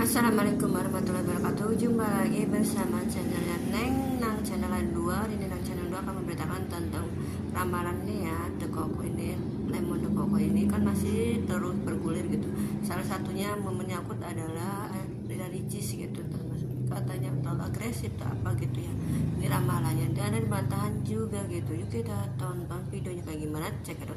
Assalamualaikum warahmatullahi wabarakatuh. Jumpa lagi bersama channelnya Neng Nang channel 2. Ini Nang channel 2 akan memberitakan tentang ramalannya ya. The Coco ini, lemon The Coco ini kan masih terus bergulir gitu. Salah satunya menyangkut adalah Rina Ricis gitu, termasuk katanya terlalu agresif atau apa gitu ya. Ini ramalannya dan ada bantahan juga gitu. Yuk kita tonton videonya kayak gimana, cek it out.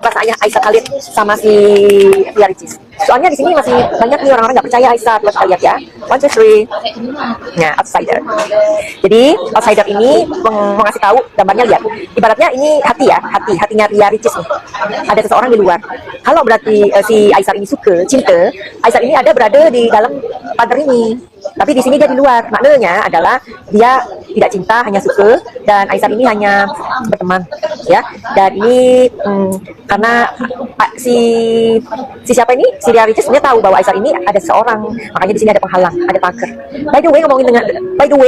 Pas ayah Aisyah Khalid sama si Ria Ricis. Soalnya di sini masih banyak nih orang-orang nggak percaya Aisyah. Terus kita lihat ya, 1, 2, 3. Nah, outsider. Jadi outsider ini mau ngasih tahu gambarnya, lihat. Ibaratnya ini hati ya, hatinya Ria Ricis nih. Ada seseorang di luar. Kalau berarti si Aisyah ini suka, cinta, Aisyah ini ada berada di dalam pagar ini. Tapi di sini dia di luar. Maknanya adalah dia tidak cinta, hanya suka, dan Aisyah ini hanya berteman, ya. Dan ini karena si siapa ini, si Ria Ricis sebenarnya tahu bahwa Aisyah ini ada seorang, makanya di sini ada penghalang, ada pagar. By the way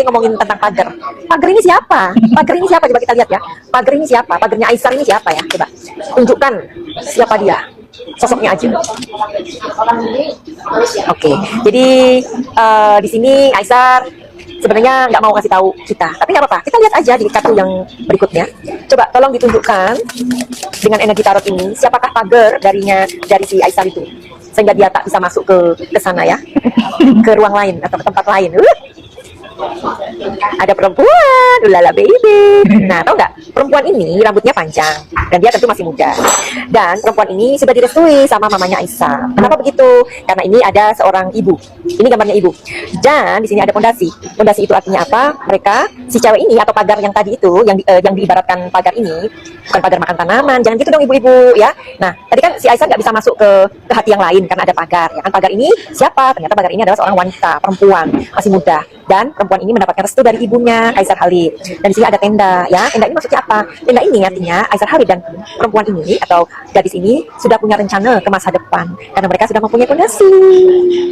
ngomongin tentang pagar. Pagar ini siapa? Pagar ini siapa? Coba kita lihat ya. Pagar ini siapa? Pagarnya Aisyah ini siapa ya? Coba tunjukkan siapa dia. Sosoknya aja. Oke, jadi di sini Aisyah sebenarnya nggak mau kasih tahu kita, tapi nggak apa-apa. Kita lihat aja di kartu yang berikutnya. Coba tolong ditunjukkan dengan energi tarot ini, siapakah pagar dari si Aisyah itu, sehingga dia tak bisa masuk ke sana ya, ke ruang lain atau ke tempat lain. Ada perempuan, ulala baby. Nah, tahu nggak? Perempuan ini rambutnya panjang dan dia tentu masih muda. Dan perempuan ini sudah direstui sama mamanya Aisyah. Kenapa begitu? Karena ini ada seorang ibu. Ini gambarnya ibu. Dan di sini ada pondasi. Pondasi itu artinya apa? Mereka, si cewek ini atau pagar yang tadi itu, yang diibaratkan pagar ini, bukan pagar makan tanaman. Jangan gitu dong ibu-ibu, ya. Nah, tadi kan si Aisyah nggak bisa masuk ke hati yang lain karena ada pagar. Ya kan, pagar ini siapa? Ternyata pagar ini adalah seorang wanita, perempuan, masih muda. Dan perempuan ini mendapatkan restu dari ibunya, Aisyah Khalid. Dan di sini ada tenda, ya. Tenda ini maksudnya apa? Tenda ini artinya Aisyah Khalid dan perempuan ini atau gadis ini sudah punya rencana ke masa depan karena mereka sudah mempunyai fondasi.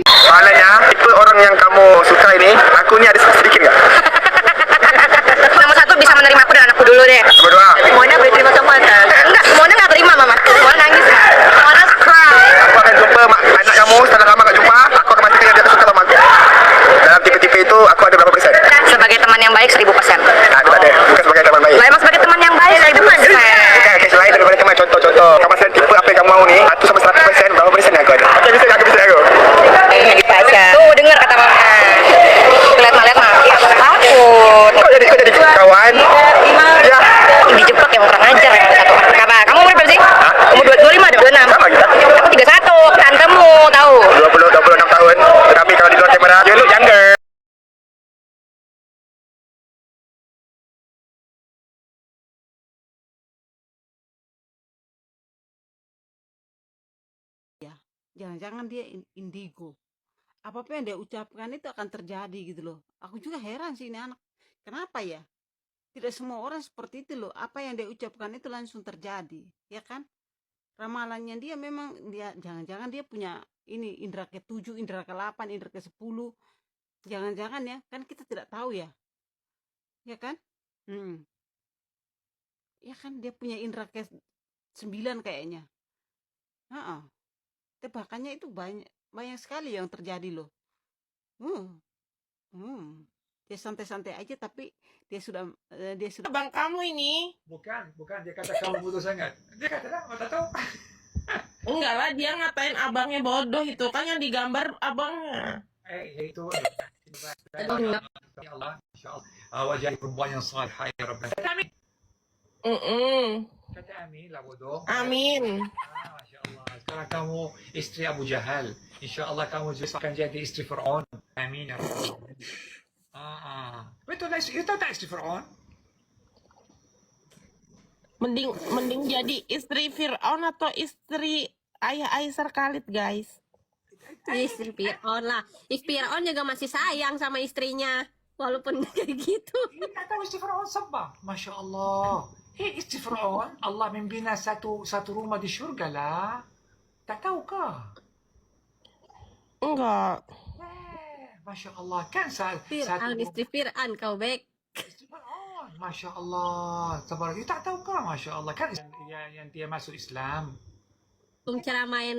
Soalnya tipe orang yang kamu suka ini, aku ini ada sedikit nggak? Nomor 1 bisa menerima aku dan anakku dulu deh. Berdua. Semuanya boleh terima sama Anda. Enggak, semuanya nggak terima mama. Semuanya nangis. Semuanya cry. Aku akan jumpa anak kamu setelah lama nggak jumpa. Aku akan pastikan dia suka sama aku. Dalam tipe-tipe itu aku ada berapa persen? Sebagai teman yang baik 1000%. Nah, itu ada. Bukan sebagai teman baik. Lah emang sebagai teman yang baik 1000%. Oke, selain daripada teman, contoh-contoh. Kamu selain tipe apa yang kamu mau nih? 1 sampai 100%, berapa persen aku ada? Oke, bisa aku. Gitu aja. Tuh dengar kata mama. Lihat mah. Takut. Kok jadi kawan? Ya. Dijebak yang kurang ajar yang satu. Apa? Kamu umur berapa sih? Umur 25 ada 26. Sama kita. Aku 31. Tantemu tahu. 26 tahun. Tetapi kalau di luar kamera, you look younger. Ya, jangan-jangan dia indigo. Apa yang dia ucapkan itu akan terjadi gitu loh. Aku juga heran sih ini anak. Kenapa ya? Tidak semua orang seperti itu loh. Apa yang dia ucapkan itu langsung terjadi, ya kan? Ramalannya dia memang dia jangan-jangan dia punya ini indra ke-7, indra ke-8, indra ke-10. Jangan-jangan ya, kan kita tidak tahu ya. Ya kan? Ya kan dia punya indra ke-9 kayaknya. Heeh. Tebakannya itu banyak sekali yang terjadi loh. Dia santai-santai aja tapi dia sudah Abang kamu ini Bukan, dia kata kamu bodoh sangat. Dia kata lah, mata tahu. enggak lah, dia ngatain abangnya bodoh, itu kan yang digambar abangnya. Itu ya Allah, insyaallah. Wajah perempuan yang salihah ya Rabbana. Amin. Kata amin lah bodoh. Amin. Masya Allah. Sekarang kamu istri Abu Jahal. Insyaallah kamu akan jadi istri Fir'aun. Amin ya Rabbal. Betul lah, itu tak istri Fir'aun. Mending jadi istri Fir'aun atau istri ayah Aisyah Khalid, guys. Istri Fir'aun lah. Fir'aun juga masih sayang sama istrinya. Walaupun kayak gitu. Tak tahu istri Firaun siapa? Masya Allah. Istri Firaun, Allah membina satu rumah di syurga lah. Tak tahu kah? Enggak. Masya Allah. Kan Fir'aun, istri Fir'aun kau baik. istri Firaun. Masya Allah. Tabarak. Tak tahu kah? Masya Allah. Kan yang dia masuk Islam. Ceramain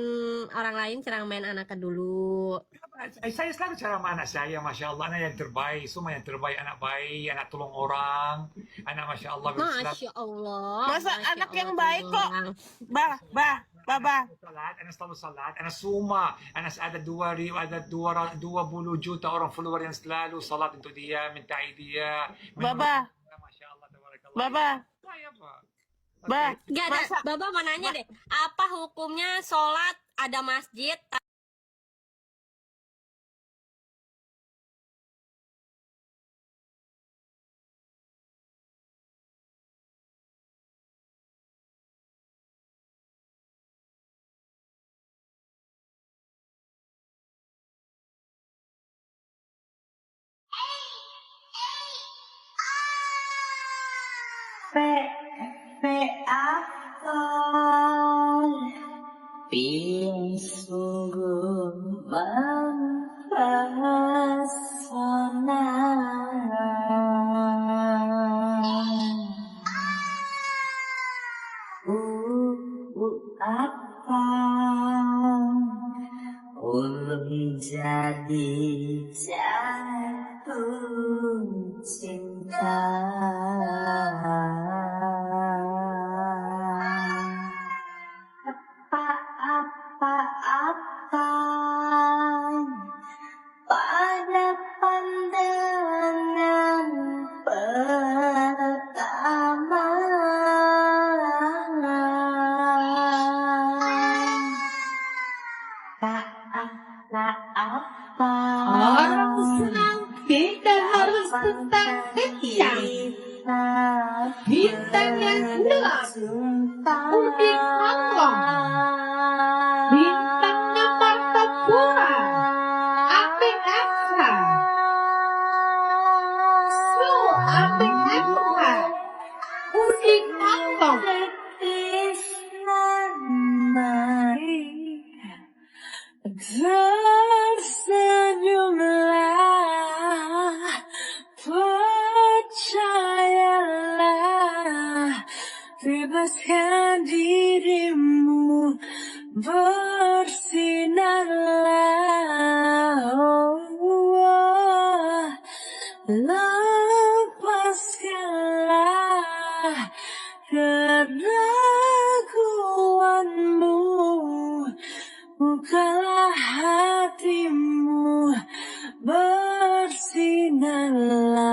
orang lain, ceramain anaknya dulu. Saya selalu cara sama anak saya, Masya Allah, anak yang terbaik, semua yang terbaik, anak baik, anak tolong orang, anak Masya Allah berislam. Masya Allah. Masa Masya anak Allah, yang baik kok. orang. Baba. Salat, anak selalu salat, anak suma, anak ada 20 juta orang follower yang selalu salat untuk dia, minta dia. Baba. Masya Allah, tabarakallah. Baba. Saya, Pak. Bah. Gak ada, Baba mau nanya deh, apa hukumnya sholat ada masjid? Sungguh mempesona. Apa ulun jadi jatuh cinta. Apa pada pandangan pertama. Tak apa orang senang kita harus tetap kencang. Bintang yang gelap udik hanggong. Bintangnya mata pura apik asa. So apik asa udik hanggong. Tersenyumlah, percayalah, bebaskan dirimu, bersinarlah. Oh, lepaskanlah keraguanmu, bukalah hatimu, bersinarlah.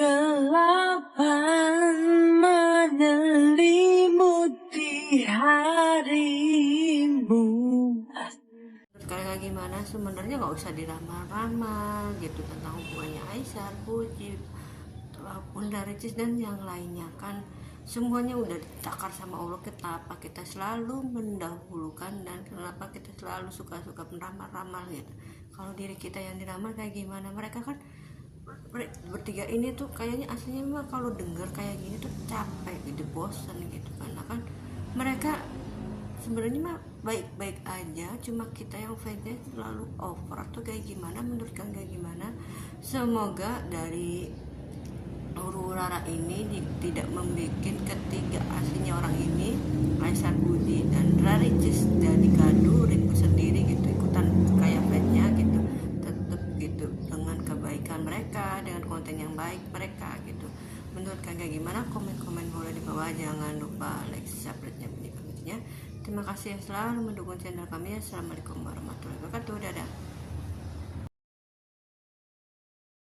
Kegelapan menyelimuti harimu. Kayak gimana sebenarnya nggak usah diramal-ramal gitu tentang hubungannya Aisyah, Puji, Bunda Ricis dan yang lainnya, kan semuanya udah ditakar sama Allah. Kenapa kita selalu mendahulukan dan kenapa kita selalu suka-suka meramal-ramal gitu? Kalau diri kita yang diramal kayak gimana? Mereka kan bertiga ini tuh kayaknya aslinya mah kalau denger kayak gini tuh capek gitu, bosan gitu, karena kan mereka sebenarnya mah baik-baik aja, cuma kita yang fansnya selalu over atau kayak gimana. Menurut kalian kayak gimana? Semoga dari huru-hara ini tidak membuat ketiga aslinya orang ini, Aisyah Budi dan Ricis, jadi gaduh ribut sendiri gitu, ikutan kayak fansnya gitu. Tetap gitu dengan kebaikan mereka, dengan konten yang baik mereka gitu. Menurut kalian kayak gimana? Komen-komen boleh di bawah, jangan lupa like, subscribe-nya, bunyi-bunyinya. Terima kasih yang selalu mendukung channel kami. Assalamualaikum warahmatullahi wabarakatuh. Dadah.